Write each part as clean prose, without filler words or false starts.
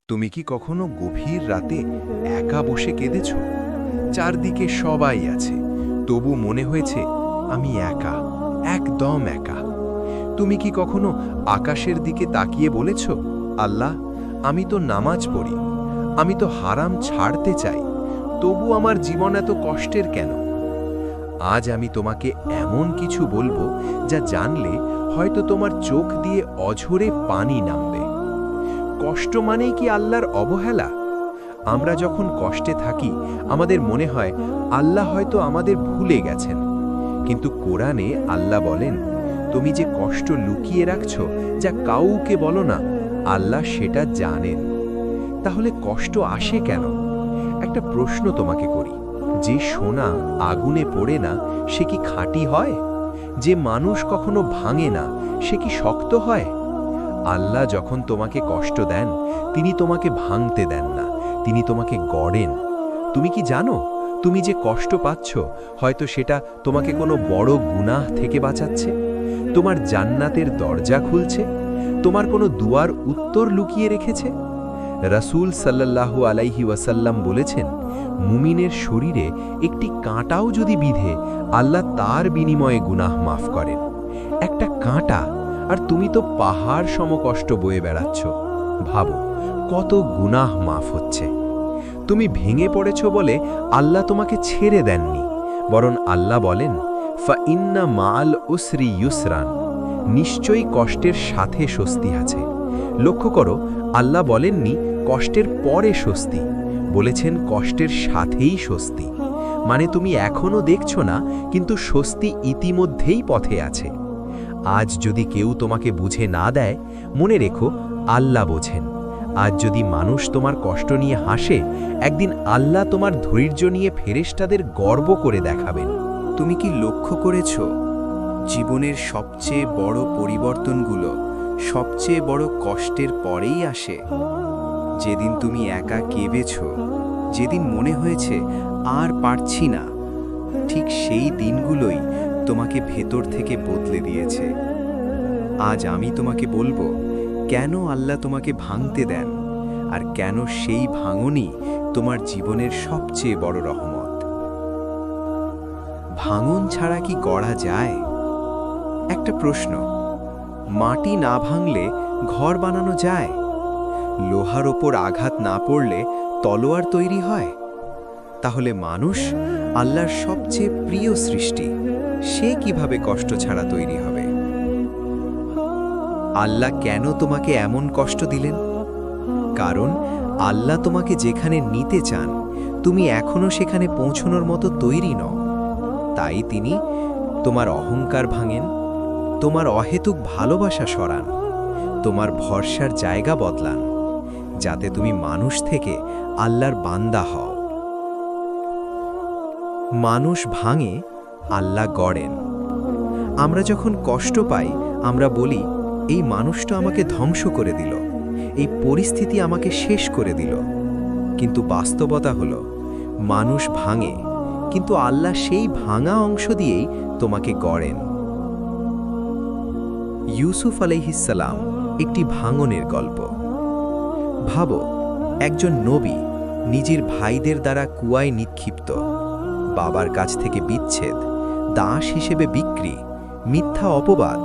তুমি কি কখনো গভীর রাতে একা বসে কেঁদেছ? চারদিকে সবাই আছে, তবু মনে হয়েছে আমি একা, একদম একা। তুমি কি কখনো আকাশের দিকে তাকিয়ে বলেছ, আল্লাহ, আমি তো নামাজ পড়ি, আমি তো হারাম ছাড়তে চাই, তবু আমার জীবন এত কষ্টের কেন? আজ আমি তোমাকে এমন কিছু বলবো যা জানলে হয়তো তোমার চোখ দিয়ে অঝরে পানি নামবে। কষ্ট মানেই কি আল্লাহর অবহেলা? আমরা যখন কষ্টে থাকি আমাদের মনে হয় আল্লাহ হয়তো আমাদের ভুলে গেছেন, কিন্তু কোরআনে আল্লাহ বলেন, তুমি যে কষ্ট লুকিয়ে রাখছো, যা কাউকে বলো না, আল্লাহ সেটা জানেন। তাহলে কষ্ট আসে কেন? একটা প্রশ্ন তোমাকে করি, যে সোনা আগুনে পড়ে না সে কি খাঁটি হয়? যে মানুষ কখনো ভাঙে না সে কি শক্ত হয়? আল্লাহ যখন তোমাকে কষ্ট দেন, তিনি তোমাকে ভাঙতে দেন না, তিনি তোমাকে গড়েন। তুমি কি জানো, তুমি যে কষ্ট পাচ্ছ হয়তো সেটা তোমাকে কোনো বড় গুনাহ থেকে বাঁচাচ্ছে, তোমার জান্নাতের দরজা খুলছে, তোমার কোনো দুয়ার উত্তর লুকিয়ে রেখেছে। রাসূল সাল্লাল্লাহু আলাইহি ওয়াসাল্লাম বলেছেন, মুমিনের শরীরে একটি কাঁটাও যদি বিঁধে, আল্লাহ তার বিনিময়ে গুনাহ মাফ করেন। একটা কাঁটা, আর তুমি তো পাহাড় সমকষ্ট বয়ে বেড়াচ্ছ। ভাবো, কত গুনাহ মাফ হচ্ছে। তুমি ভেঙে পড়েছ বলে আল্লাহ তোমাকে ছেড়ে দেননি, বরং আল্লাহ বলেন, ফাইন্না মাল উসরি ইউসরান, নিশ্চয়ই কষ্টের সাথে স্বস্তি আছে। লক্ষ্য করো, আল্লাহ বলেননি কষ্টের পরে স্বস্তি, বলেছেন কষ্টের সাথেই স্বস্তি। মানে তুমি এখনো দেখছো না, কিন্তু স্বস্তি ইতিমধ্যেই পথে আছে। আজ যদি কেউ তোমাকে বুঝে না দেয়, মনে রেখো আল্লাহ বোঝেন। আজ যদি মানুষ তোমার কষ্ট নিয়ে হাসে, একদিন আল্লাহ তোমার ধৈর্য নিয়ে ফেরেশতাদের গর্ব করে দেখাবেন। তুমি কি লক্ষ্য করেছ, জীবনের সবচেয়ে বড় পরিবর্তনগুলো সবচেয়ে বড় কষ্টের পরেই আসে? যেদিন তুমি একা কেঁদেছ, যেদিন মনে হয়েছে আর পারছি না, ঠিক সেই দিনগুলোই তোমাকে ভেতর থেকে বদলে দিয়েছে। আজ আমি তোমাকে বলবো, কেন আল্লাহ তোমাকে ভাঙতে দেন, আর কেন সেই ভাঙনই তোমার জীবনের সবচেয়ে বড় রহমত। ভাঙন ছাড়া কি গড়া যায়? একটা প্রশ্ন, মাটি না ভাঙলে ঘর বানানো যায়? লোহার ওপর আঘাত না পড়লে তলোয়ার তৈরি হয়? তাহলে মানুষ, আল্লাহর সবচেয়ে প্রিয় সৃষ্টি, সে কিভাবে কষ্ট ছাড়া তৈরি হবে? আল্লাহ কেন তোমাকে এমন কষ্ট দিলেন? কারণ আল্লাহ তোমাকে যেখানে নিতে চান, তুমি এখনো সেখানে পৌঁছানোর মতো তৈরি নও। তাই তিনি তোমার অহংকার ভাঙেন, তোমার অহেতুক ভালোবাসা সরান, তোমার ভরসার জায়গা বদলান, যাতে তুমি মানুষ থেকে আল্লাহর বান্দা হও। মানুষ ভাঙে, আল্লাহ গড়েন। আমরা যখন কষ্ট পাই, আমরা বলি, এই মানুষটা আমাকে ধ্বংস করে দিল, এই পরিস্থিতি আমাকে শেষ করে দিল। কিন্তু বাস্তবতা হলো, মানুষ ভাঙে, কিন্তু আল্লাহ সেই ভাঙা অংশ দিয়েই তোমাকে গড়েন। ইউসুফ আলাইহিস সালাম একটি ভাঙনের গল্প। ভাবো, একজন নবী, নিজের ভাইদের দ্বারা কুয়ায় নিক্ষিপ্ত, বাবার কাছ থেকে বিচ্ছেদ, দাস হিসেবে বিক্রি, মিথ্যা অপবাদ,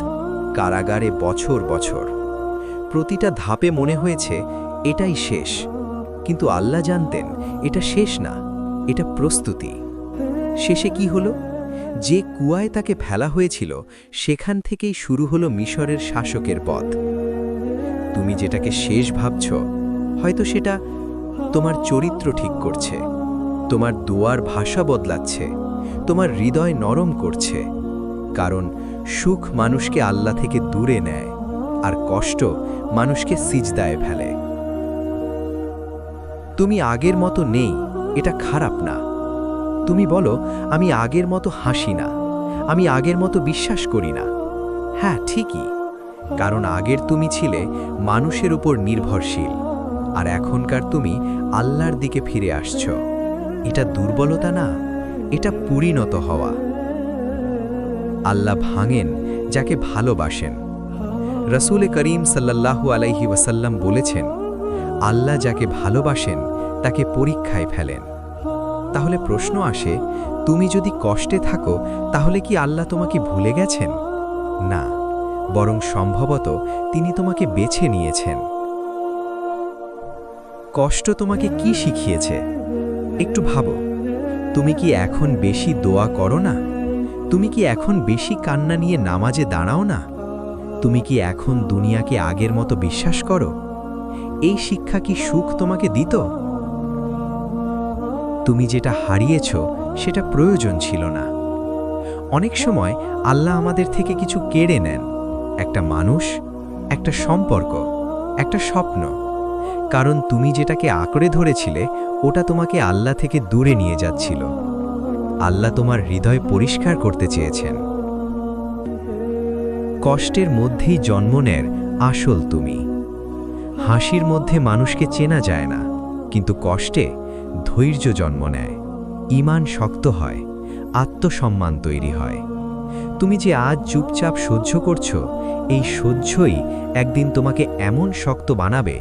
কারাগারে বছর বছর। প্রতিটা ধাপে মনে হয়েছে এটাই শেষ, কিন্তু আল্লাহ জানতেন এটা শেষ না, এটা প্রস্তুতি। শেষে কি হলো? যে কুয়ায় তাকে ফেলা হয়েছিল, সেখান থেকেই শুরু হলো মিশরের শাসকের পথ। তুমি যেটাকে শেষ ভাবছ, হয়তো সেটা তোমার চরিত্র ঠিক করছে, তোমার দোয়ার ভাষা বদলাচ্ছে, তোমার হৃদয় নরম করছে। কারণ সুখ মানুষকে আল্লাহ থেকে দূরে নেয়, আর কষ্ট মানুষকে সিজদায় ফেলে। তুমি আগের মতো নেই, এটা খারাপ না। তুমি বলো, আমি আগের মতো হাসি না, আমি আগের মতো বিশ্বাস করি না। হ্যাঁ, ঠিকই, কারণ আগের তুমি ছিলে মানুষের উপর নির্ভরশীল, আর এখনকার তুমি আল্লাহর দিকে ফিরে আসছ। এটা দুর্বলতা না, এটা পরিণত হওয়া। আল্লাহ ভাঙেন যাকে ভালোবাসেন। রাসূল করিম সাল্লাল্লাহু আলাইহি ওয়াসাল্লাম বলেছেন, আল্লাহ যাকে ভালোবাসেন তাকে পরীক্ষায় ফেলেন। তাহলে প্রশ্ন আসে, তুমি যদি কষ্টে থাকো তাহলে কি আল্লাহ তোমাকে ভুলে গেছেন? না, বরং সম্ভবত তিনি তোমাকে বেছে নিয়েছেন। কষ্ট তোমাকে কি শিখিয়েছে? একটু ভাবো, তুমি কি এখন বেশি দোয়া করো না? তুমি কি এখন বেশি কান্না নিয়ে নামাজে দাঁড়াও না? তুমি কি এখন দুনিয়াকে আগের মতো বিশ্বাস করো? এই শিক্ষা কি সুখ তোমাকে দিত? তুমি যেটা হারিয়েছ সেটা প্রয়োজন ছিল না। অনেক সময় আল্লাহ আমাদের থেকে কিছু কেড়ে নেন, একটা মানুষ, একটা সম্পর্ক, একটা স্বপ্ন, কারণ তুমি যেটাকে আঁকড়ে ধরেছিলে ওটা তোমাকে আল্লাহ থেকে দূরে নিয়ে যাচ্ছিল। আল্লাহ তোমার হৃদয় পরিষ্কার করতে চেয়েছেন। কষ্টের মধ্যেই জন্ম নেয় আসল তুমি। হাসির মধ্যে মানুষকে চেনা যায় না, কিন্তু কষ্টে ধৈর্য জন্ম নেয়, ঈমান শক্ত হয়, আত্মসম্মান তৈরি হয়। তুমি যে আজ চুপচাপ সহ্য করছো, এই সহ্যই একদিন তোমাকে এমন শক্ত বানাবে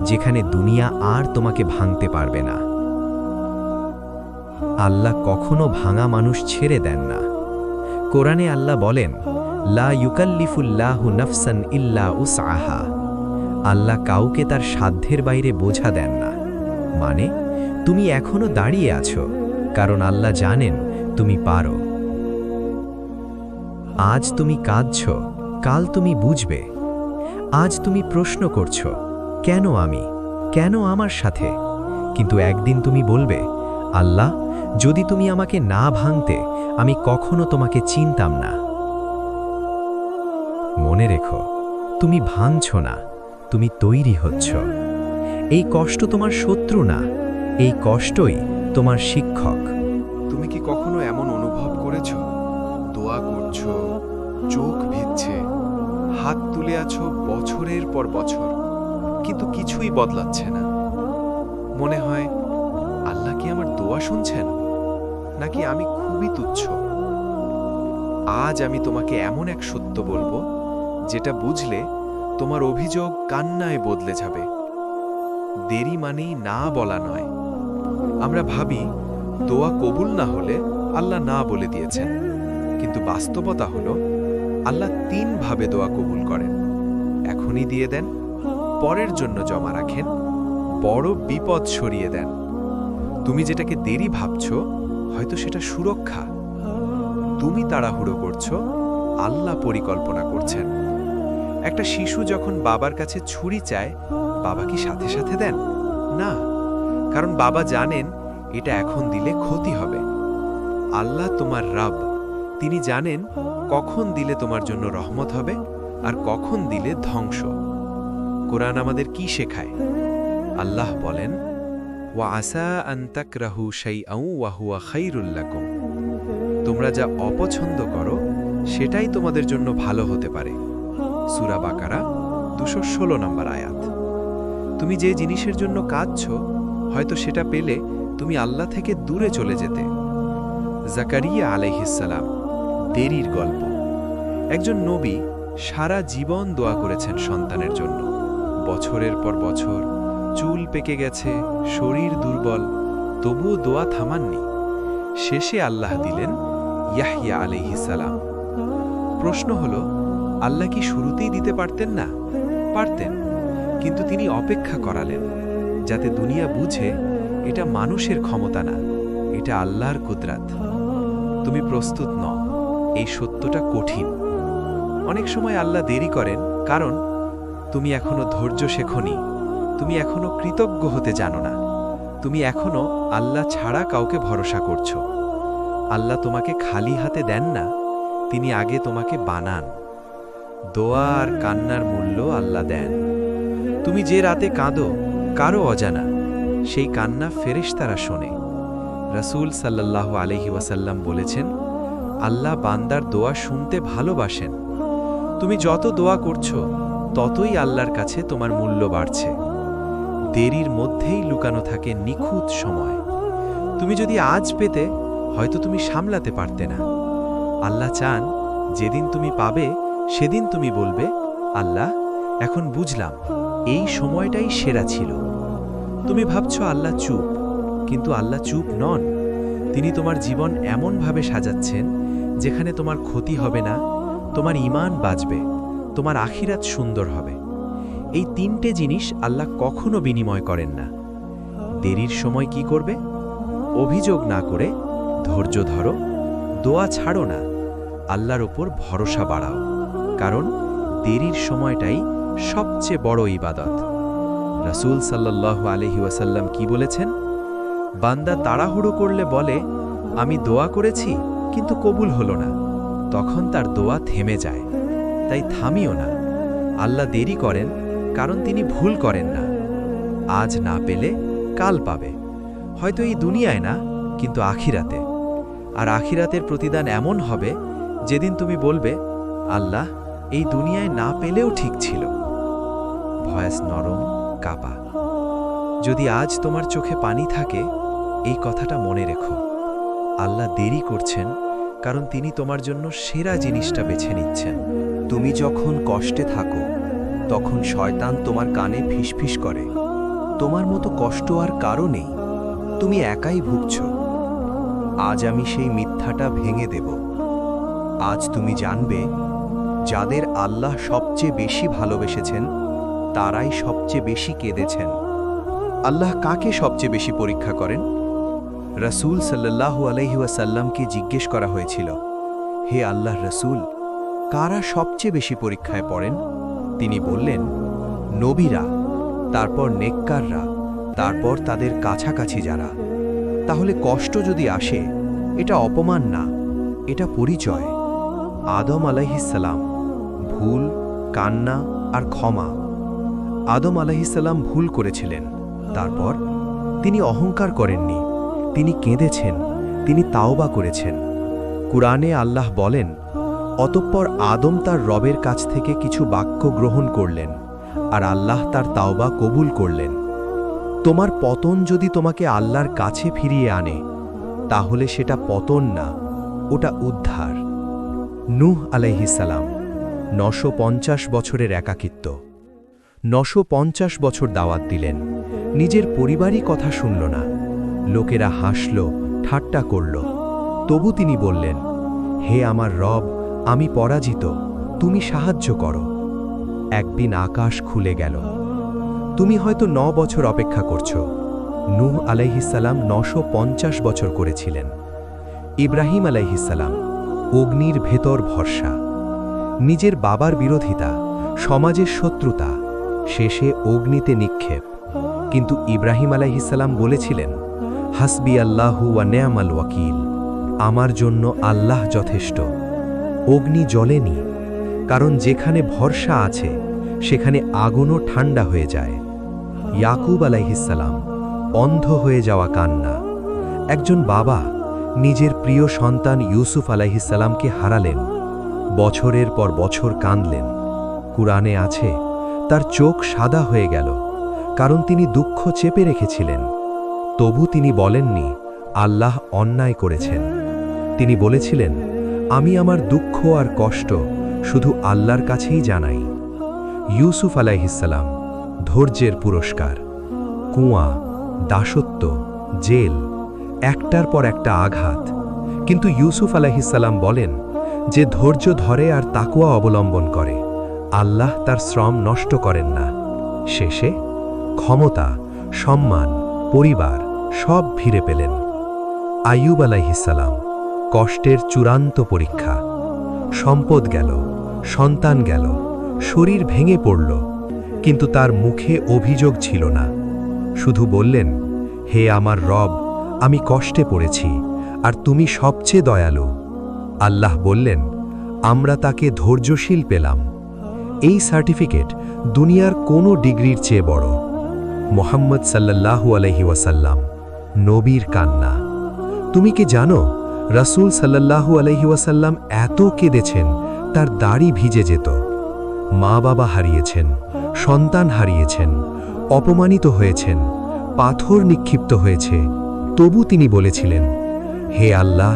যেখানে দুনিয়া আর তোমাকে ভাঙতে পারবে না। আল্লাহ কখনো ভাঙা মানুষ ছেড়ে দেন না। কোরআনে আল্লাহ বলেন, লা ইউকাল্লিফুল্লাহু নাফসান ইল্লা উসআহা। আল্লাহ কাউকে তার সাধ্যের বাইরে বোঝা দেন না। মানে তুমি এখনো দাঁড়িয়ে আছো, কারণ আল্লাহ জানেন তুমি পারো। আজ তুমি কাঁদছো, কাল তুমি বুঝবে। আজ তুমি প্রশ্ন করছো, কেন আমি, কেন আমার সাথে? কিন্তু একদিন তুমি বলবে, আল্লাহ, যদি তুমি আমাকে না ভাঙতে আমি কখনো তোমাকে চিনতাম না। মনে রেখো, তুমি ভাঙছো না, তুমি তৈরি হচ্ছ। এই কষ্ট তোমার শত্রু না, এই কষ্টই তোমার শিক্ষক। তুমি কি কখনো এমন অনুভব করেছো, দোয়া করছো, চোখ ভিজছে, হাত তুলে আছো বছরের পর বছর, কিন্তু কিছুই বদলাচ্ছে না? মনে হয় আল্লাহ কি আমার দোয়া শুনছেন, নাকি আমি খুবই তুচ্ছ? আজ আমি তোমাকে এমন এক সত্য বলবো যেটা বুঝলে তোমার অভিযোগ কান্নায় বদলে যাবে। দেরি মানেই না বলা নয়। আমরা ভাবি দোয়া কবুল না হলে আল্লাহ না বলে দিয়েছেন, কিন্তু বাস্তবতা হলো আল্লাহ 3 ভাবে দোয়া কবুল করেন। এখনই দিয়ে দেন, পরের জন্য জমা রাখেন, বড় বিপদ সরিয়ে দেন। তুমি যেটাকে দেরি ভাবছো হয়তো সেটা সুরক্ষা। তুমি তাড়াহুড়ো করছো, আল্লাহ পরিকল্পনা করছেন। একটা শিশু যখন বাবার কাছে ছুরি চায়, বাবা কি সাথে সাথে দেন? না, কারণ বাবা জানেন এটা এখন দিলে ক্ষতি হবে। আল্লাহ তোমার রব, তিনি জানেন কখন দিলে তোমার জন্য রহমত হবে আর কখন দিলে ধ্বংস। কোরআন আমাদের কি শেখায়? আল্লাহ বলেন, ওয়া আসা আন তাকরাহু শাইআন ওয়া হুয়া খায়রুল লাকুম। তোমরা যা অপছন্দ করো সেটাই তোমাদের জন্য ভালো হতে পারে। সূরা বাকারা 216 নম্বর আয়াত। তুমি যে জিনিসের জন্য কাঁদছো হয়তো সেটা পেলে তুমি আল্লাহ থেকে দূরে চলে যেতে। জাকারিয়া আলাইহিস সালাম, দেরির গল্প। একজন নবী সারা জীবন দোয়া করেছেন সন্তানের জন্য। বছরের পর বছর, চুল পেকে গেছে, শরীর দুর্বল, তবুও দোয়া থামাননি। শেষে আল্লাহ দিলেন ইয়াহইয়া আলাইহিস সালাম। প্রশ্ন হলো, আল্লাহ কি শুরুতেই দিতে পারতেন না? পারতেন, কিন্তু তিনি অপেক্ষা করালেন যাতে দুনিয়া বুঝে এটা মানুষের ক্ষমতা না, এটা আল্লাহর কুদরত। তুমি প্রস্তুত নও, এই সত্যটা কঠিন। অনেক সময় আল্লাহ দেরি করেন কারণ তুমি এখনো ধৈর্য শেখনি, তুমি এখনো কৃতজ্ঞ হতে জানো না, তুমি এখনো আল্লাহ ছাড়া কাউকে ভরসা করছো। আল্লাহ তোমাকে খালি হাতে দেন না, তিনি আগে তোমাকে বানান। দোয়া আর কান্নার মূল্য আল্লাহ দেন। তুমি যে রাতে কাঁদো কারো অজানা, সেই কান্না ফেরেশতারা শোনে। রাসূল সাল্লাল্লাহু আলাইহি ওয়াসাল্লাম বলেছেন, আল্লাহ বান্দার দোয়া শুনতে ভালোবাসেন। তুমি যত দোয়া করছো ততই আল্লাহর কাছে তোমার মূল্য বাড়ছে। দেরির মধ্যেই লুকানো থাকে নিখুঁত সময়। তুমি যদি আজ পেতে হয়তো তুমি সামলাতে পারতে না। আল্লাহ চান যেদিন তুমি পাবে সেদিন তুমি বলবে, আল্লাহ, এখন বুঝলাম এই সময়টাই সেরা ছিল। তুমি ভাবছো আল্লাহ চুপ, কিন্তু আল্লাহ চুপ নন। তিনি তোমার জীবন এমনভাবে সাজাচ্ছেন যেখানে তোমার ক্ষতি হবে না, তোমার ঈমান বাঁচবে, তোমার আখিরাত সুন্দর হবে। এই তিনটে জিনিস আল্লাহ কখনো বিনিময় করেন না। দেরির সময় কি করবে? অভিযোগ না করে ধৈর্য ধরো, দোয়া ছাড়ো না, আল্লাহর ওপর ভরসা বাড়াও, কারণ দেরির সময়টাই সবচেয়ে বড় ইবাদত। রাসূল সাল্লাল্লাহু আলাইহি ওয়াসাল্লাম কি বলেছেন? বান্দা তাড়াহুড়ো করলে বলে, আমি দোয়া করেছি কিন্তু কবুল হলো না, তখন তার দোয়া থেমে যায়। তাই থামিও না। আল্লাহ দেরি করেন কারণ তিনি ভুল করেন না। আজ না পেলে কাল পাবে, হয়তো এই দুনিয়ায় না, কিন্তু আখিরাতে। আর আখিরাতের প্রতিদান এমন হবে যেদিন তুমি বলবে, আল্লাহ, এই দুনিয়ায় না পেলেও ঠিক ছিল। ভয়েস নরম, কাপা। যদি আজ তোমার চোখে পানি থাকে, এই কথাটা মনে রেখো, আল্লাহ দেরি করছেন কারণ তিনি তোমার জন্য সেরা জিনিসটা বেছে নিচ্ছেন। তুমি যখন কষ্টে থাকো, তখন শয়তান তোমার কানে ফিসফিস করে, তোমার মতো কষ্ট আর কারো নেই, তুমি একাই ভুগছ। আজ আমি সেই মিথ্যাটা ভেঙে দেব। আজ তুমি জানবে, যাদের আল্লাহ সবচেয়ে বেশি ভালোবেসেছেন, তারাই সবচেয়ে বেশি কেঁদেছেন। আল্লাহ কাকে সবচেয়ে বেশি পরীক্ষা করেন? রাসূল সাল্লাল্লাহু আলাইহি ওয়াসাল্লামকে জিজ্ঞেস করা হয়েছিল, হে আল্লাহর রাসূল, কারা সবচেয়ে বেশি পরীক্ষায় পড়েন? তিনি বললেন, নবীরা, তারপর নেককাররা, তারপর তাদের কাছাকাছি যারা। তাহলে কষ্ট যদি আসে, এটা অপমান না, এটা পরিচয়। আদম আলাইহিসসালাম, ভুল, কান্না আর ক্ষমা। আদম আলাইহিসসালাম ভুল করেছিলেন, তারপর তিনি অহংকার করেননি, তিনি কেঁদেছেন, তিনি তাওবা করেছেন। কুরআনে আল্লাহ বলেন, অতঃপর আদম তার রবের কাছ থেকে কিছু বাক্য গ্রহণ করলেন, আর আল্লাহ তার তাওবা কবুল করলেন। তোমার পতন যদি তোমাকে আল্লাহর কাছে ফিরিয়ে আনে, তাহলে সেটা পতন না, ওটা উদ্ধার। নূহ আলাইহিসসালাম, 950 বছরের একাকিত্ব। 950 বছর দাওয়াত দিলেন, নিজের পরিবারই কথা শুনল না। লোকেরা হাসল, ঠাট্টা করল, তবু তিনি বললেন, হে আমার রব, আমি পরাজিত, তুমি সাহায্য করো। একদিন আকাশ খুলে গেল। তুমি হয়তো 9 বছর অপেক্ষা করছো। নূহ আলাইহিসসালাম 950 বছর করেছিলেন। ইব্রাহিম আলাইহিসসালাম, অগ্নির ভেতর ভরসা। নিজের বাবার বিরোধিতা, সমাজের শত্রুতা, শেষে অগ্নিতে নিক্ষেপ। কিন্তু ইব্রাহিম আলাইহিসসালাম বলেছিলেন, হাসবি আল্লাহু ওয়া নি'মাল ওয়াকিল, আমার জন্য আল্লাহ যথেষ্ট। অগ্নি জ্বলেনি, কারণ যেখানে ভরসা আছে সেখানে আগুনও ঠান্ডা হয়ে যায়। ইয়াকুব আলাইহিসসালাম, অন্ধ হয়ে যাওয়া কান্না। একজন বাবা নিজের প্রিয় সন্তান ইউসুফ আলাইহিসসালামকে হারালেন, বছরের পর বছর কাঁদলেন। কুরআনে আছে, তার চোখ সাদা হয়ে গেল, কারণ তিনি দুঃখ চেপে রেখেছিলেন। তবু তিনি বলেননি, আল্লাহ অন্যায় করেছেন। তিনি বলেছিলেন, আমি আমার দুঃখ আর কষ্ট শুধু আল্লাহর কাছেই জানাই। ইউসুফ আলাইহিসসালাম, ধৈর্যের পুরস্কার। কুয়া, দাসত্ব, জেল, একটার পর একটা আঘাত। কিন্তু ইউসুফ আলাইহিসসালাম বলেন, যে ধৈর্য ধরে আর তাকওয়া অবলম্বন করে, আল্লাহ তার শ্রম নষ্ট করেন না। শেষে ক্ষমতা, সম্মান, পরিবার সব ফিরে পেলেন। আইয়ুব আলাইহিসসালাম, কষ্টের চূড়ান্ত পরীক্ষা। সম্পদ গেল, সন্তান গেল, শরীর ভেঙে পড়ল, কিন্তু তার মুখে অভিযোগ ছিল না। শুধু বললেন, হে আমার রব, আমি কষ্টে পড়েছি, আর তুমি সবচেয়ে দয়ালু। আল্লাহ বললেন, আমরা তাকে ধৈর্যশীল পেলাম। এই সার্টিফিকেট দুনিয়ার কোনো ডিগ্রির চেয়ে বড়। মুহাম্মদ সাল্লাল্লাহু আলাইহি ওয়াসাল্লাম, নবীর কান্না। তুমি কি জানো, রাসূল সাল্লাল্লাহু আলাইহি ওয়াসাল্লাম এত কেঁদেছেন তার দাড়ি ভিজে যেত। মা বাবা হারিয়েছেন, সন্তান হারিয়েছেন, অপমানিত হয়েছেন, পাথর নিক্ষিপ্ত হয়েছে, তবু তিনি বলেছিলেন, হে আল্লাহ,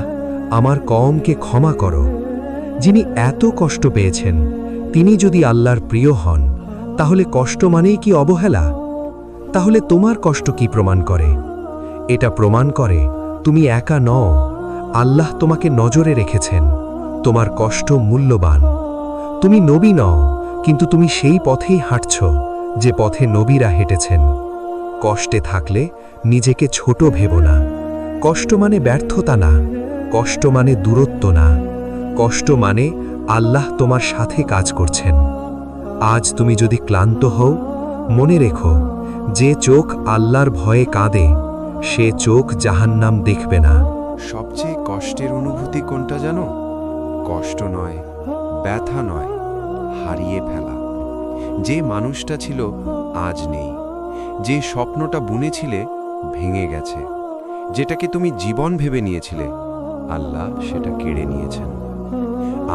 আমার কওমকে ক্ষমা করো। যিনি এত কষ্ট পেয়েছেন, তিনি যদি আল্লাহর প্রিয় হন, তাহলে কষ্ট মানেই কি অবহেলা? তাহলে তোমার কষ্ট কি প্রমাণ করে? এটা প্রমাণ করে তুমি একা নও, আল্লাহ তোমাকে নজরে রেখেছেন। তোমার কষ্ট মূল্যবান। তুমি নবী নও, কিন্তু তুমি সেই পথেই হাঁটছ যে পথে নবীরা হেঁটেছেন। কষ্টে থাকলে নিজেকে ছোট ভেবো না। কষ্ট মানে ব্যর্থতা না, কষ্ট মানে দূরত্ব না, কষ্ট মানে আল্লাহ তোমার সাথে কাজ করছেন। আজ তুমি যদি ক্লান্ত হও, মনে রেখো, যে চোখ আল্লাহর ভয়ে কাঁদে সে চোখ জাহান্নাম দেখবে না। সবচেয়ে কষ্টের অনুভূতি কোনটা জানো? কষ্ট নয়, ব্যথা নয়, হারিয়ে ফেলা। যে মানুষটা ছিল আজ নেই, যে স্বপ্নটা বুনেছিলে ভেঙে গেছে, যেটাকে তুমি জীবন ভেবে নিয়েছিলে আল্লাহ সেটা কেড়ে নিয়েছেন।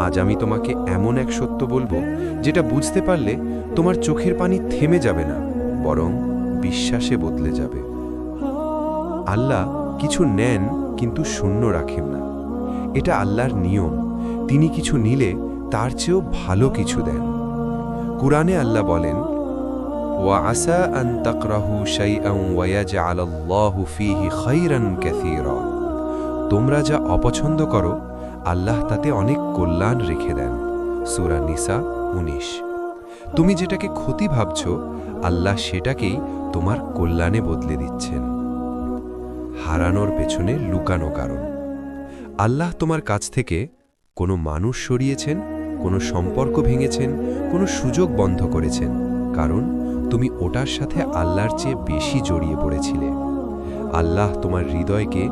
আজ আমি তোমাকে এমন এক সত্য বলবো যেটা বুঝতে পারলে তোমার চোখের পানি থেমে যাবে না, বরং বিশ্বাসে বদলে যাবে। আল্লাহ কিছু নেন কিন্তু শূন্য রাখেন না, এটা আল্লাহর নিয়ম। তিনি কিছু নিলে তার চেয়েও ভালো কিছু দেন। কুরআনে আল্লাহ বলেন, ওয়াআসা আন তাকরাহু শাইআন ওয়া ইয়াজআলাল্লাহু ফীহি খায়রান কাসীরা। তোমরা যা অপছন্দ করো আল্লাহ তাতে অনেক কল্যাণ রেখে দেন। সূরা নিসা 19। তুমি যেটাকে ক্ষতি ভাবছো আল্লাহ সেটাকেই তোমার কল্যাণে বদলে দিচ্ছেন। হারানোর পেছনে লুকানো কারণ। আল্লাহ তোমার কাছ থেকে কোনো মানুষ সরিয়েছেন, কোনো সম্পর্ক ভেঙেছেন, কোনো সুযোগ বন্ধ করেছেন, কারণ তুমি ওটার সাথে আল্লাহর চেয়ে বেশি জড়িয়ে পড়েছিলে। আল্লাহ তোমার হৃদয়কে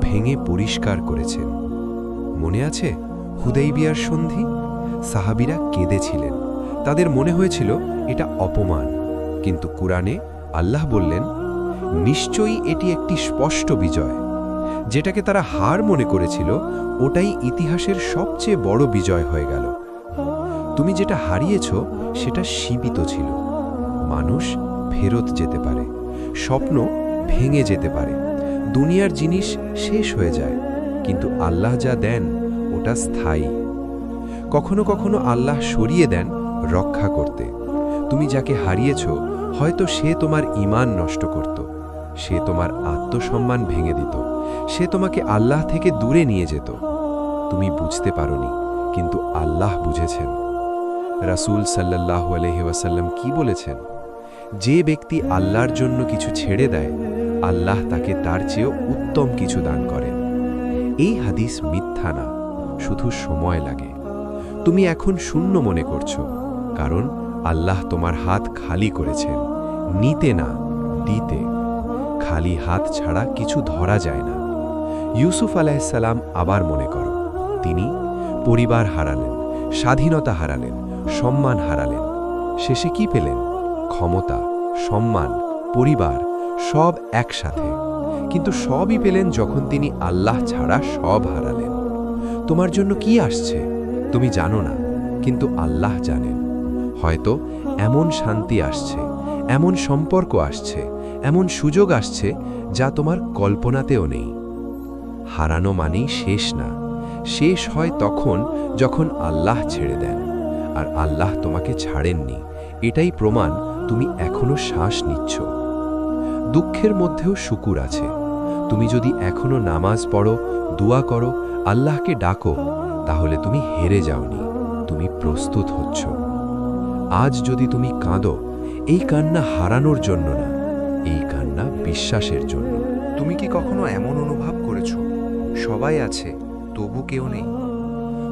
ভেঙে পরিষ্কার করেছেন। মনে আছে হুদাইবিয়ার সন্ধি? সাহাবীরা কেঁদেছিলেন, তাদের মনে হয়েছিল এটা অপমান, কিন্তু কুরআনে আল্লাহ বললেন, নিশ্চয়ই এটি একটি স্পষ্ট বিজয়। যেটাকে তারা হার মনে করেছিল ওটাই ইতিহাসের সবচেয়ে বড় বিজয় হয়ে গেল। তুমি যেটা হারিয়েছ সেটা সীমিত ছিল। মানুষ ফেরত যেতে পারে, স্বপ্ন ভেঙে যেতে পারে, দুনিয়ার জিনিস শেষ হয়ে যায়, কিন্তু আল্লাহ যা দেন ওটা স্থায়ী। কখনো কখনো আল্লাহ সরিয়ে দেন রক্ষা করতে। তুমি যাকে হারিয়েছ হয়তো সে তোমার ঈমান নষ্ট করত, সে তোমার আত্মসম্মান ভেঙে দিত, সে তোমাকে আল্লাহ থেকে দূরে নিয়ে যেত। তুমি বুঝতে পারোনি, কিন্তু আল্লাহ বুঝেছেন। রাসূল সাল্লাল্লাহু আলাইহি ওয়াসাল্লাম কি বলেছেন? যে ব্যক্তি আল্লাহর জন্য কিছু ছেড়ে দেয় আল্লাহ তাকে তার চেয়েও উত্তম কিছু দান করেন। এই হাদিস মিথ্যা না, শুধু সময় লাগে। তুমি এখন শূন্য মনে করছো, কারণ আল্লাহ তোমার হাত খালি করেছেন, নিতে না, দিতে। খালি হাত ছাড়া কিছু ধরা যায় না। ইউসুফ আলাইহিস সালাম আবার মনে করো, তিনি পরিবার হারালেন, স্বাধীনতা হারালেন, সম্মান হারালেন। শেষে কি পেলেন? ক্ষমতা, সম্মান, পরিবার সব একসাথে। কিন্তু সবই পেলেন যখন তিনি আল্লাহ ছাড়া সব হারালেন। তোমার জন্য কি আসছে তুমি জানো না, কিন্তু আল্লাহ জানেন। হয়তো এমন শান্তি আসছে, এমন সম্পর্ক আসছে, এমন সুযোগ আসছে যা তোমার কল্পনাতেও নেই। হারানো মানেই শেষ না, শেষ হয় তখন যখন আল্লাহ ছেড়ে দেন। আর আল্লাহ তোমাকে ছাড়েননি, এটাই প্রমাণ তুমি এখনো শ্বাস নিচ্ছ। দুঃখের মধ্যেও শুকুর আছে। তুমি যদি এখনো নামাজ পড়ো, দোয়া করো, আল্লাহকে ডাকো, তাহলে তুমি হেরে যাওনি, তুমি প্রস্তুত হচ্ছ। আজ যদি তুমি কাঁদো, এই কান্না হারানোর জন্য না, এই কান্না বিশ্বাসের জন্য। তুমি কি কখনো এমন অনুভব করেছো সবাই আছে তবু কেউ নেই?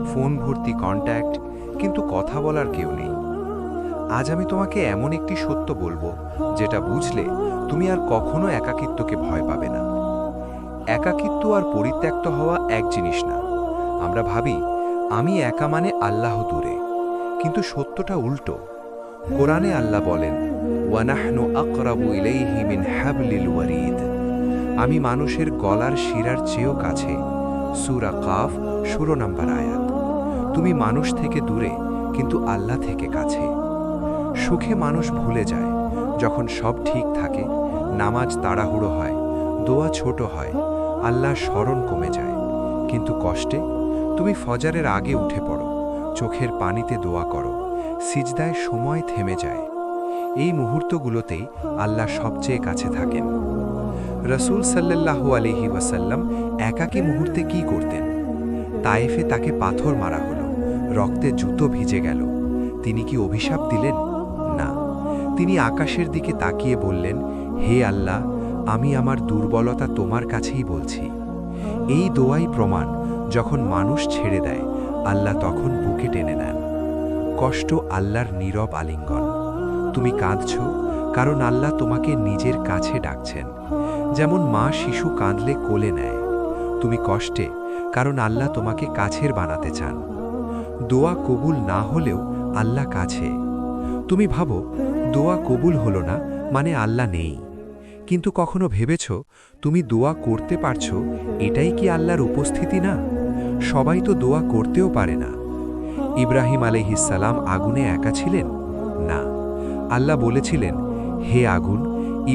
ফোন ভর্তি কন্ট্যাক্ট, কিন্তু কথা বলার কেউ নেই। আজ আমি তোমাকে এমন একটি সত্য বলবো যেটা বুঝলে তুমি আর কখনো একাকিত্বকে ভয় পাবে না। একাকিত্ব আর পরিত্যক্ত হওয়া এক জিনিস না। আমরা ভাবি আমি একা মানে আল্লাহ দূরে, কিন্তু সত্যটা উল্টো। কোরআনে আল্লাহ বলেন, ওয়ানাহনু আকরাবু ইলাইহি মিন হাবলিল ওয়ারিদ। আমি মানুষের গলার শিরার চেয়েও কাছে। সূরা কাফ 16 নম্বর আয়াত। তুমি মানুষ থেকে দূরে, কিন্তু আল্লাহ থেকে কাছে। সুখে মানুষ ভুলে যায়, যখন সব ঠিক থাকে, নামাজ তাড়াহুড়ো হয়, দোয়া ছোট হয়, আল্লাহর স্মরণ কমে যায়। কিন্তু কষ্টে তুমি ফজরের আগে উঠে পড়ো, চোখের পানিতে দোয়া করো, সিজদায় সময় থেমে যায়। এই মুহূর্তগুলোতেই আল্লাহ সবচেয়ে কাছে থাকেন। রসুল সাল্লাল্লাহু আলাইহি ওয়াসাল্লাম একাকী মুহূর্তে কি করতেন? তায়েফে তাকে পাথর মারা হলো, রক্তে জুতো ভিজে গেল। তিনি কি অভিশাপ দিলেন? না, তিনি আকাশের দিকে তাকিয়ে বললেন, হে আল্লাহ, আমি আমার দুর্বলতা তোমার কাছেই বলছি। এই দোয়াই প্রমাণ, যখন মানুষ ছেড়ে দেয় আল্লাহ তখন বুকে টেনে নেন। কষ্ট আল্লাহর নীরব আলিঙ্গন। তুমি কাঁদছ কারণ আল্লাহ তোমাকে নিজের কাছে ডাকছেন, যেমন মা শিশু কাঁদলে কোলে নেয়। তুমি কষ্টে কারণ আল্লাহ তোমাকে কাছের বানাতে চান। দোয়া কবুল না হলেও আল্লাহ কাছে। তুমি ভাবো দোয়া কবুল হলো না মানে আল্লাহ নেই, কিন্তু কখনো ভেবেছ তুমি দোয়া করতে পারছো এটাই কি আল্লাহর উপস্থিতি না? সবাই তো দোয়া করতেও পারে না। ইব্রাহিম আলাইহিস সালাম আগুনে একা ছিলেন না। আল্লাহ বলেছিলেন, হে আগুন,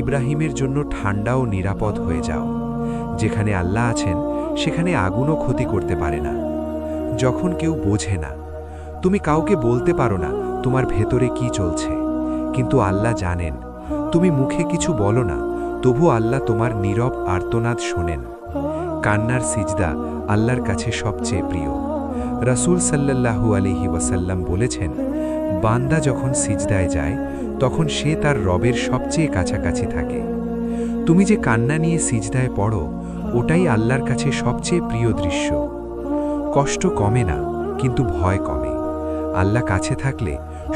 ইব্রাহিমের জন্য ঠান্ডা ও নিরাপদ হয়ে যাও। যেখানে আল্লাহ আছেন সেখানে আগুনও ক্ষতি করতে পারে না। যখন কেউ বোঝে না, তুমি কাউকে বলতে পারো না তোমার ভেতরে কি চলছে, কিন্তু আল্লাহ জানেন। তুমি মুখে কিছু বলো না, তবু আল্লাহ তোমার নীরব আর্তনাদ শোনেন। কান্নার সিজদা আল্লাহর কাছে সবচেয়ে প্রিয়। রাসূল সাল্লাল্লাহু আলাইহি ওয়াসাল্লাম বলেছেন, বান্দা যখন সিজদায় যায় তখন সে তার রবের সবচেয়ে কাছাকাছি থাকে। তুমি যে কান্না নিয়ে সিজদায় পড়ো, ওটাই আল্লাহর কাছে সবচেয়ে প্রিয় দৃশ্য। কষ্ট কমে না, কিন্তু ভয় কমে। আল্লাহ কাছে থাকলে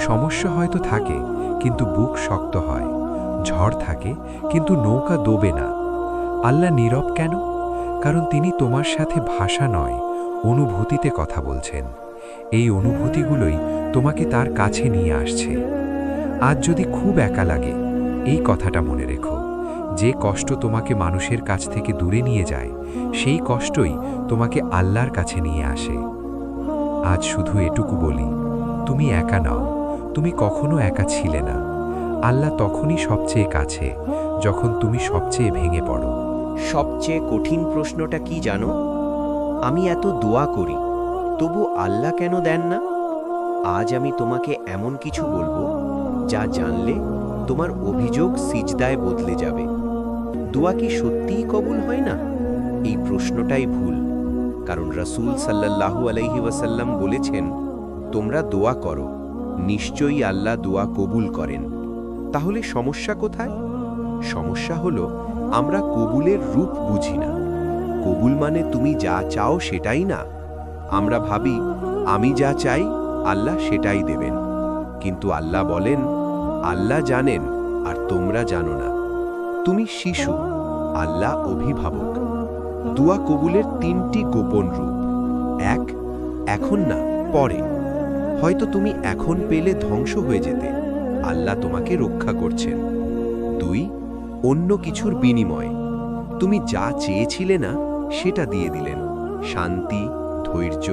সমস্যা হয়তো থাকে, কিন্তু বুক শক্ত হয়। ঝড় থাকে, কিন্তু নৌকা ডোবে না। আল্লাহ নীরব কেন? কারণ তিনি তোমার সাথে ভাষা নয়, অনুভূতিতে কথা বলছেন। এই অনুভূতিগুলোই তোমাকে তার কাছে নিয়ে আসছে। আজ যদি খুব একা লাগে, এই কথাটা মনে রেখো, যে কষ্ট তোমাকে মানুষের কাছ থেকে দূরে নিয়ে যায়, সেই কষ্টই তোমাকে আল্লাহর কাছে নিয়ে আসে। আজ শুধু এটুকু বলি, তুমি একা নাও, তুমি কখনো একা ছিলে না। আল্লাহ তখনই সবচেয়ে কাছে, যখন তুমি সবচেয়ে ভেঙে পড়ো। সবচেয়ে কঠিন প্রশ্নটা কি জানো? আমি এত দোয়া করি, তবু আল্লাহ কেন দেন না? আজ আমি তোমাকে এমন কিছু বলবো যা জানলে তোমার অভিযোগ সিজদায় বদলে যাবে। দোয়া কি সত্যিই কবুল হয় না? এই প্রশ্নটাই ভুল। কারণ রাসূল সাল্লাল্লাহু আলাইহি ওয়াসাল্লাম বলেছেন, তোমরা দোয়া করো, নিশ্চয়ই আল্লাহ দোয়া কবুল করেন। তাহলে সমস্যা কোথায়? সমস্যা হলো আমরা কবুলের রূপ বুঝি না। কবুল মানে তুমি যা চাও সেটাই না। আমরা ভাবি আমি যা চাই আল্লাহ সেটাই দেবেন, কিন্তু আল্লাহ বলেন, আল্লাহ জানেন আর তোমরা জানো না। তুমি শিশু, আল্লাহ অভিভাবক। দোয়া কবুলের 3টি গোপন রূপ। 1, এখন না, পরে। হয়তো তুমি এখন পেলে ধ্বংস হয়ে যেতে, আল্লাহ তোমাকে রক্ষা করছেন। 2, অন্য কিছুর বিনিময়। তুমি যা চেয়েছিলে না সেটা দিয়ে দিলেন, শান্তি, ধৈর্য,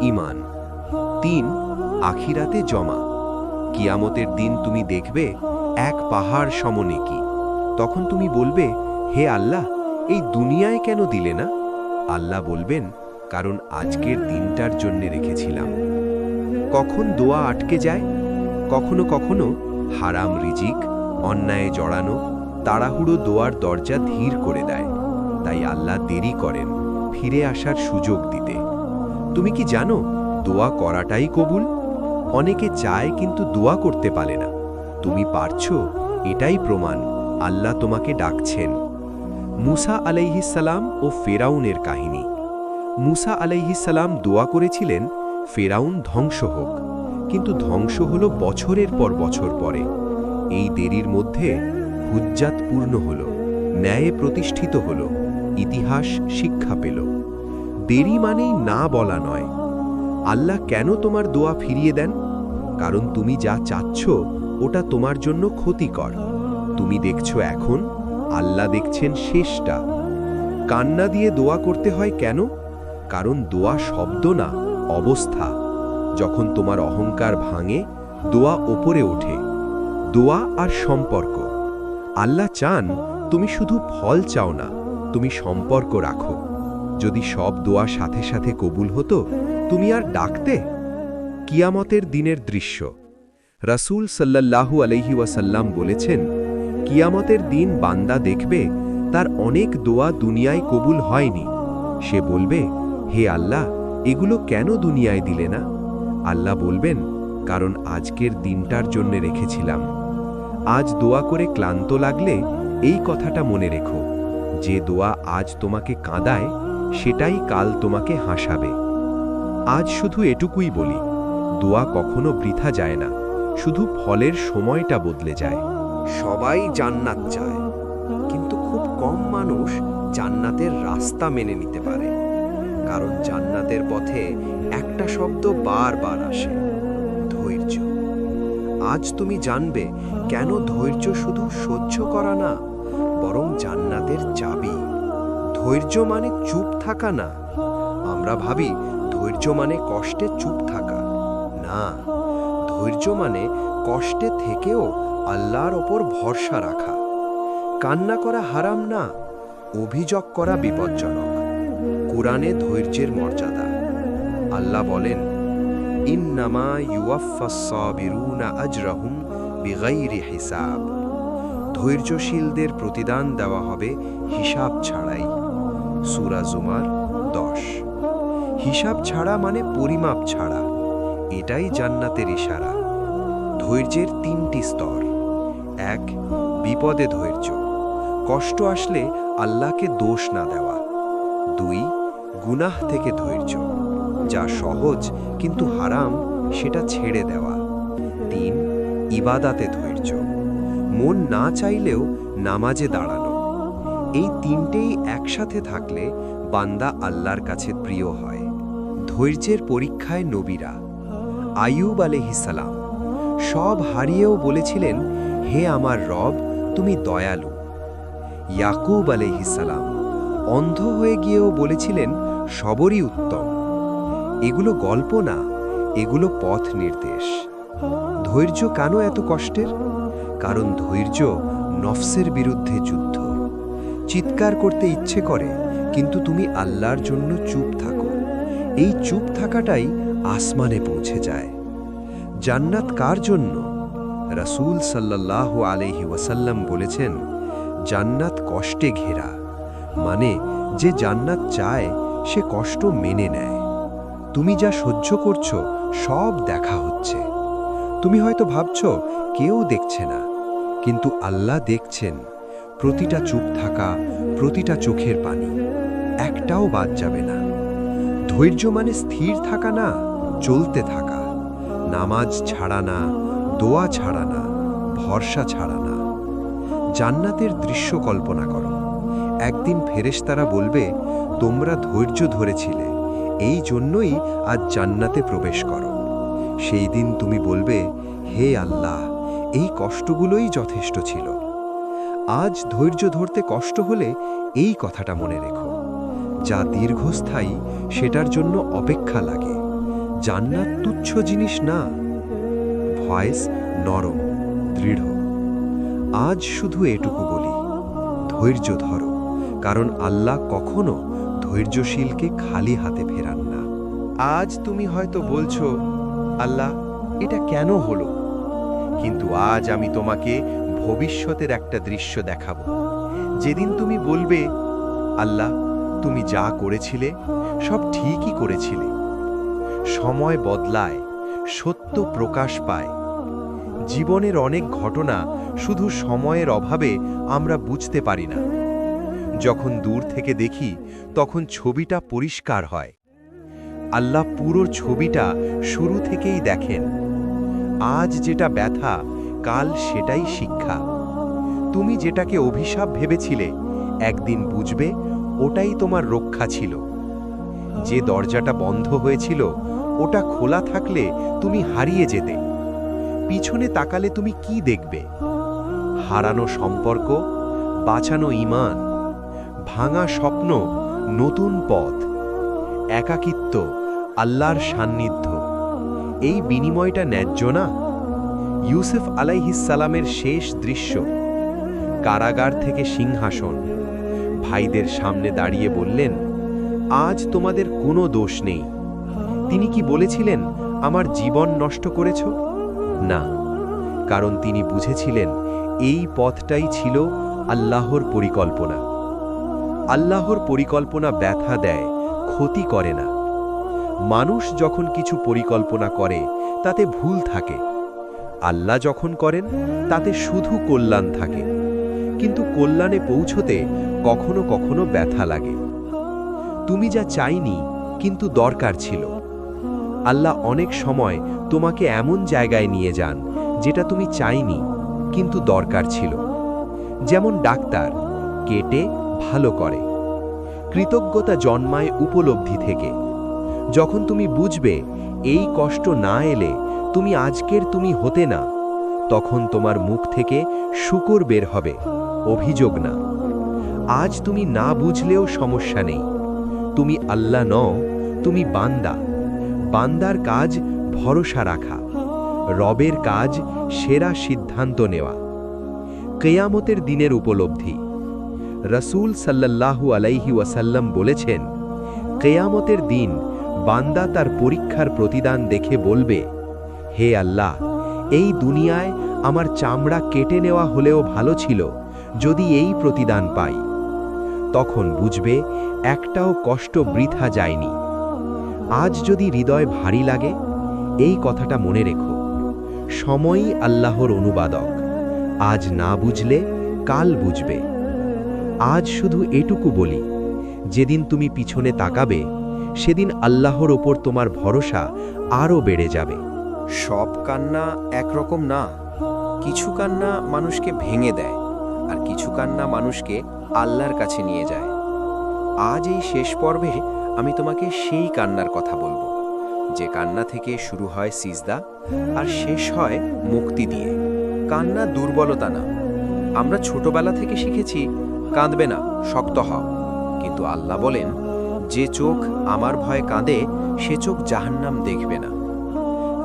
ঈমান। 3, আখিরাতে জমা। কিয়ামতের দিন তুমি দেখবে এক পাহাড় সম নেকি। তখন তুমি বলবে, হে আল্লাহ, এই দুনিয়ায় কেন দিলে না? আল্লাহ বলবেন, কারণ আজকের দিনটার জন্য রেখেছিলাম। কখন দোয়া আটকে যায়? কখনো কখনো হারাম রিজিক, অন্যায়ে জড়ানো, তাড়াহুড়ো দোয়ার দরজা ধীর করে দেয়। তাই আল্লাহ দেরি করেন ফিরে আসার সুযোগ দিতে। তুমি কি জানো দোয়া করাটাই কবুল? অনেকে চায় কিন্তু দোয়া করতে পারে না। তুমি পারছো, এটাই প্রমাণ আল্লাহ তোমাকে ডাকছেন। মুসা আলাইহিস সালাম ও ফেরাউনের কাহিনী। মুসা আলাইহিস সালাম দোয়া করেছিলেন ফেরাউন ধ্বংস হোক, কিন্তু ধ্বংস হলো বছরের পর বছর পরে। এই দেরির মধ্যে হুজ্জাত পূর্ণ হল, ন্যায়ে প্রতিষ্ঠিত হল, ইতিহাস শিক্ষা পেল। দেরি মানেই না বলা নয়। আল্লাহ কেন তোমার দোয়া ফিরিয়ে দেন? কারণ তুমি যা চাচ্ছ ওটা তোমার জন্য ক্ষতিকর। তুমি দেখছো এখন, আল্লাহ দেখছেন শেষটা। কান্না দিয়ে দোয়া করতে হয় কেন? কারণ দোয়া শব্দ না, অবস্থা। যখন তোমার অহংকার ভাঙে, দোয়া ওপরে ওঠে। দোয়া আর সম্পর্ক। আল্লাহ চান তুমি শুধু ফল চাও না, তুমি সম্পর্ক রাখো। যদি সব দোয়া সাথে সাথে কবুল হতো, তুমি আর ডাকতে? কিয়ামতের দিনের দৃশ্য। রাসূল সাল্লাল্লাহু আলাইহি ওয়াসাল্লাম বলেছেন, কিয়ামতের দিন বান্দা দেখবে তার অনেক দোয়া দুনিয়ায় কবুল হয়নি। সে বলবে, হে আল্লাহ, এগুলো কেন দুনিয়ায় দিলে না? আল্লাহ বলবেন, কারণ আজকের দিনটার জন্য রেখেছিলাম। আজ দোয়া করে ক্লান্ত লাগলে এই কথাটা মনে রেখো, যে দোয়া আজ তোমাকে কাঁদায় সেটাই কাল তোমাকে হাসাবে। আজ শুধু এটুকুই বলি, দোয়া কখনো বৃথা যায় না, শুধু ফলের সময়টা বদলে যায়। সবাই জান্নাত চায়, কিন্তু খুব কম মানুষ জান্নাতের রাস্তা মেনে নিতে পারে। কারণ জান্নাতের পথে একটা শব্দ বারবার আসে, ধৈর্য। আজ তুমি জানবে কেন ধৈর্য শুধু সহ্য করা না, বরং জান্নাতের চাবি। ধৈর্য মানে চুপ থাকা না। আমরা ভাবি ধৈর্য মানে কষ্টে চুপ থাকা। না, ধৈর্য মানে কষ্টে থেকেও আল্লাহর ওপর ভরসা রাখা। কান্না করা হারাম না, অভিযোগ করা বিপজ্জনক। কুরআনে ধৈর্যের মর্যাদা। আল্লাহ বলেন, ইন্নামা ইউয়াফফাস সাবিরুনা আজরাহুম বিগাইরি হিসাব। ধৈর্যশীলদের প্রতিদান দেওয়া হবে হিসাব ছাড়াই। সূরা জুমার 10। হিসাব ছাড়া মানে পরিমাপ ছাড়া। এটাই জান্নাতের ইশারা। ধৈর্যের 3টি স্তর। 1, বিপদে ধৈর্য, কষ্ট আসলে আল্লাহকে দোষ না দেওয়া। 2, গুনাহ থেকে ধৈর্য, যা সহজ কিন্তু হারাম সেটা ছেড়ে দেওয়া। 3, ইবাদাতে ধৈর্য, মন না চাইলেও নামাজে দাঁড়ানো। এই 3টেই একসাথে থাকলে বান্দা আল্লাহর কাছে প্রিয় হয়। ধৈর্যের পরীক্ষায় নবীরা। আইয়ুব আলাইহিস সালাম সব হারিয়েও বলেছিলেন, হে আমার রব, তুমি দয়ালু। ইয়াকুব আলাইহিস সালাম অন্ধ হয়ে গিয়েও বলেছিলেন, সবরই উত্তম। এগুলো গল্প না, এগুলো পথ নির্দেশ। ধৈর্য কেন এত কষ্টের? কারণ ধৈর্য নফসের বিরুদ্ধে যুদ্ধ। চিৎকার করতে ইচ্ছে করে, কিন্তু তুমি আল্লাহর জন্য চুপ থাকো। এই চুপ থাকাটাই আসমানে পৌঁছে যায়। জান্নাত কার জন্য? রাসূল সাল্লাল্লাহু আলাইহি ওয়াসাল্লাম বলেছেন, জান্নাত কষ্টে ঘেরা। মানে যে জান্নাত চায় সে কষ্ট মেনে নেয়। তুমি যা সহ্য করছো সব দেখা হচ্ছে। তুমি হয়তো ভাবছো কেউ দেখছে না, কিন্তু আল্লাহ দেখছেন। প্রতিটা চুপ থাকা, প্রতিটা চোখের পানি, একটাও বাদ যাবে না। ধৈর্য মানে স্থির থাকা না, চলতে থাকা। নামাজ ছাড়া না, দোয়া ছাড়া না, ভরসা ছাড়া না। জান্নাতের দৃশ্য কল্পনা করো। একদিন ফেরেশতারা বলবে, তোমরা ধৈর্য ধরেছিলে, এই জন্যই আজ জান্নাতে প্রবেশ করো। সেই দিন তুমি বলবে, হে আল্লাহ, এই কষ্টগুলোই যথেষ্ট ছিল। আজ ধৈর্য ধরতে কষ্ট হলে এই কথাটা মনে রেখো, যা দীর্ঘস্থায়ী সেটার জন্য অপেক্ষা লাগে। জান্নাত তুচ্ছ জিনিস না। ভয়েস নরম, দৃঢ়। আজ শুধু এটুকু বলি, ধৈর্য ধরো, কারণ আল্লাহ কখনো ধৈর্যশীলকে খালি হাতে ফেরান না। আজ তুমি হয়তো বলছো, আল্লাহ, এটা কেন হলো? কিন্তু আজ আমি তোমাকে ভবিষ্যতের একটা দৃশ্য দেখাবো। যেদিন তুমি বলবে, আল্লাহ, তুমি যা করেছিলে সব ঠিকই করেছিলে। সময় বদলায়, সত্য প্রকাশ পায়। জীবনের অনেক ঘটনা শুধু সময়ের অভাবে আমরা বুঝতে পারি না। যখন দূর থেকে দেখি তখন ছবিটা পরিষ্কার হয়। আল্লাহ পুরো ছবিটা শুরু থেকেই দেখেন। আজ যেটা ব্যথা, কাল সেটাই শিক্ষা। তুমি যেটাকে অভিশাপ ভেবেছিলে, একদিন বুঝবে ওটাই তোমার রক্ষা ছিল। যে দরজাটা বন্ধ হয়েছিল, ওটা খোলা থাকলে তুমি হারিয়ে যেতে। পিছনে তাকালে তুমি কি দেখবে? হারানো সম্পর্ক, বাঁচানো ঈমান, ভাঙা স্বপ্ন, নতুন পথ, একাকিত্ব, আল্লাহর সান্নিধ্য। এই বিনিময়টা ন্যায্য না? ইউসুফ আলাইহিস সালামের শেষ দৃশ্য। কারাগার থেকে সিংহাসন। ভাইদের সামনে দাঁড়িয়ে বললেন, আজ তোমাদের কোনো দোষ নেই। তিনি কি বলেছিলেন, আমার জীবন নষ্ট করেছ? না, কারণ তিনি বুঝেছিলেন এই পথটাই ছিল আল্লাহর পরিকল্পনা। আল্লাহর পরিকল্পনা ব্যথা দেয়, ক্ষতি করে না। মানুষ যখন কিছু পরিকল্পনা করে তাতে ভুল থাকে, আল্লাহ যখন করেন তাতে শুধু কল্যাণ থাকে। কিন্তু কল্যাণে পৌঁছতে কখনো কখনো ব্যথা লাগে। তুমি যা চাইনি কিন্তু দরকার ছিল। আল্লাহ অনেক সময় তোমাকে এমন জায়গায় নিয়ে যান যেটা তুমি চাইনি কিন্তু দরকার ছিল। যেমন ডাক্তার কেটে ভালো করে। কৃতজ্ঞতা জন্মায় উপলব্ধি থেকে। যখন তুমি বুঝবে এই কষ্ট না এলে তুমি আজকের তুমি হতে না, তখন তোমার মুখ থেকে শুকর বের হবে, অভিযোগ না। আজ তুমি না বুঝলেও সমস্যা নেই। তুমি আল্লাহ নও, তুমি বান্দা। বান্দার কাজ ভরসা রাখা, রবের কাজ সেরা সিদ্ধান্ত নেওয়া। কেয়ামতের দিনের উপলব্ধি। রাসূল সাল্লাল্লাহু আলাইহি ওয়াসাল্লাম বলেছেন, কেয়ামতের দিন বান্দা তার পরীক্ষার প্রতিদান দেখে বলবে, হে আল্লাহ, এই দুনিয়ায় আমার চামড়া কেটে নেওয়া হলেও ভালো ছিল যদি এই প্রতিদান পাই। তখন বুঝবে একটাও কষ্ট বৃথা যায়নি। আজ যদি হৃদয় ভারী লাগে, এই কথাটা মনে রেখো, সময়ই আল্লাহর অনুবাদক। আজ না বুঝলে কাল বুঝবে। আজ শুধু এটুকু বলি, যেদিন তুমি পিছনে তাকাবে সেদিন আল্লাহর ওপর তোমার ভরসা আরও বেড়ে যাবে। সব কান্না একরকম না। কিছু কান্না মানুষকে ভেঙে দেয়, আর কিছু কান্না মানুষকে আল্লাহর কাছে নিয়ে যায়। আজ এই শেষ পর্বে আমি তোমাকে সেই কান্নার কথা বলবো, যে কান্না থেকে শুরু হয় সিজদা আর শেষ হয় মুক্তি দিয়ে। কান্না দুর্বলতা না। আমরা ছোটবেলা থেকে শিখেছি কাঁদবে না, শক্ত হও। কিন্তু আল্লাহ বলেন, যে চোখ আমার ভয়ে কাঁদে সে চোখ জাহান্নাম দেখবে না।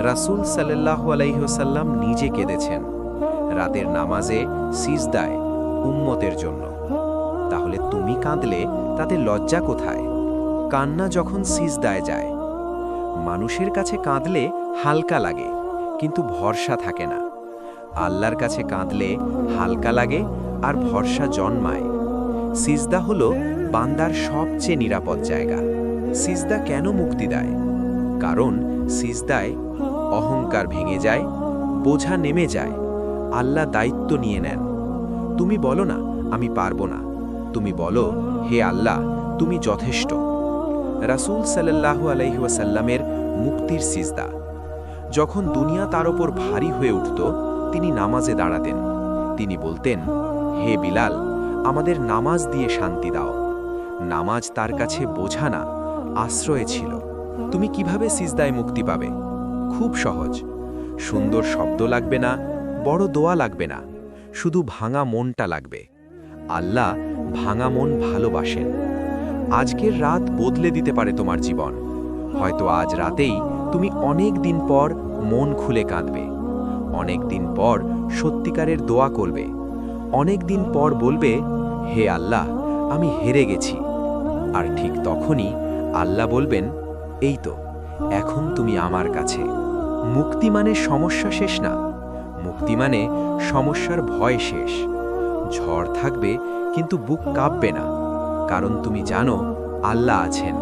রাসূল সাল্লাল্লাহু আলাইহি ওয়াসাল্লাম নিজে কেঁদেছেন রাতের নামাজে, সিজদায়, উম্মতের জন্য। তাহলে তুমি কাঁদলে তাতে লজ্জা কোথায়? কান্না যখন সিজদায় যায়। মানুষের কাছে কাঁদলে হালকা লাগে, কিন্তু ভরসা থাকে না। আল্লাহর কাছে কাঁদলে হালকা লাগে আর ভরসা জন্মায়। সিজদা হলো বান্দার সবচেয়ে নিরাপদ জায়গা। সিজদা কেন মুক্তি দেয়? কারণ সিজদায় অহংকার ভেঙে যায়, বোঝা নেমে যায়, আল্লাহ দায়িত্ব নিয়ে নেন। তুমি বলো না আমি পারবো না, তুমি বলো হে আল্লাহ তুমি যথেষ্ট। রাসূল সাল্লাল্লাহু আলাইহি ওয়াসাল্লামের মুক্তির সিজদা। যখন দুনিয়া তার ওপর ভারী হয়ে উঠত, তিনি নামাজে দাঁড়াতেন। তিনি বলতেন, হে বিলাল, আমাদের নামাজ দিয়ে শান্তি দাও। নামাজ তার কাছে বোঝা না, আশ্রয় ছিল। তুমি কিভাবে সিজদায় মুক্তি পাবে? খুব সহজ। সুন্দর শব্দ লাগবে না, বড় দোয়া লাগবে না, শুধু ভাঙা মনটা লাগবে। আল্লাহ ভাঙা মন ভালোবাসেন। আজকের রাত বদলে দিতে পারে তোমার জীবন। হয়তো আজ রাতেই তুমি অনেক দিন পর মন খুলে কাঁদবে। অনেক দিন পর সত্যিকারের দোয়া করবে। অনেক দিন পর বলবে, হে আল্লাহ আমি হেরে গেছি। আর ঠিক তখনই আল্লাহ বলবেন, এই তো এখন তুমি আমার কাছে। মুক্তি মানে সমস্যা শেষ না, মুক্তি মানে সমস্যার ভয় শেষ। ঝড় থাকবে কিন্তু বুক কাঁপবে না, কারণ তুমি জানো আল্লাহ আছেন।